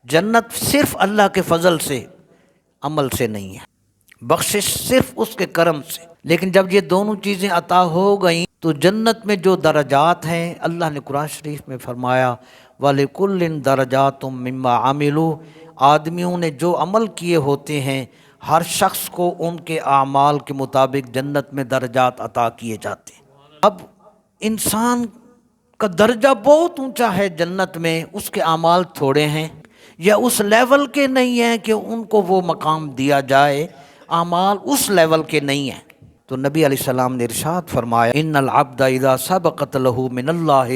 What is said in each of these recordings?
جنت صرف اللہ کے فضل سے، عمل سے نہیں ہے، بخشش صرف اس کے کرم سے۔ لیکن جب یہ دونوں چیزیں عطا ہو گئیں تو جنت میں جو درجات ہیں، اللہ نے قرآن شریف میں فرمایا وَلِكُلٍّ دَرَجَاتٌ مِّمَّا عَمِلُوا، آدمیوں نے جو عمل کیے ہوتے ہیں ہر شخص کو ان کے اعمال کے مطابق جنت میں درجات عطا کیے جاتے ہیں۔ اب انسان کا درجہ بہت اونچا ہے جنت میں، اس کے اعمال تھوڑے ہیں یا اس لیول کے نہیں ہیں کہ ان کو وہ مقام دیا جائے، اعمال اس لیول کے نہیں ہیں۔ تو نبی علیہ السلام نے ارشاد فرمایا ان العبد اذا سبقت له من اللہ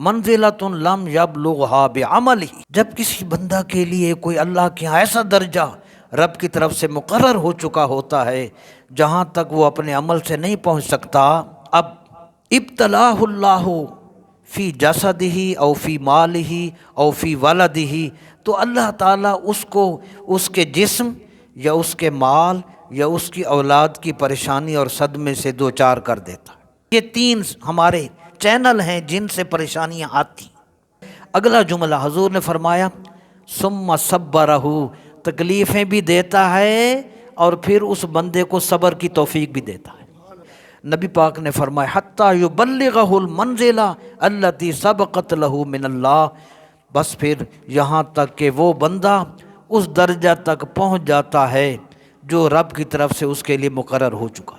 منزلۃ لم یبلغها بعمله، جب کسی بندہ کے لیے کوئی اللہ کے یہاں ایسا درجہ رب کی طرف سے مقرر ہو چکا ہوتا ہے جہاں تک وہ اپنے عمل سے نہیں پہنچ سکتا، اب ابتلاہ اللہ فی جسدہ او فی مالہ او فی ولدہ، تو اللہ تعالیٰ اس کو اس کے جسم یا اس کے مال یا اس کی اولاد کی پریشانی اور صدمے سے دوچار کر دیتا ہے۔ یہ تین ہمارے چینل ہیں جن سے پریشانیاں آتی۔ اگلا جملہ حضور نے فرمایا ثم صبرہ، تکلیفیں بھی دیتا ہے اور پھر اس بندے کو صبر کی توفیق بھی دیتا ہے۔ نبی پاک نے فرمایا حتی یبلغہ المنزلہ التی سبقت لہ من اللہ، بس پھر یہاں تک کہ وہ بندہ اس درجہ تک پہنچ جاتا ہے جو رب کی طرف سے اس کے لیے مقرر ہو چکا۔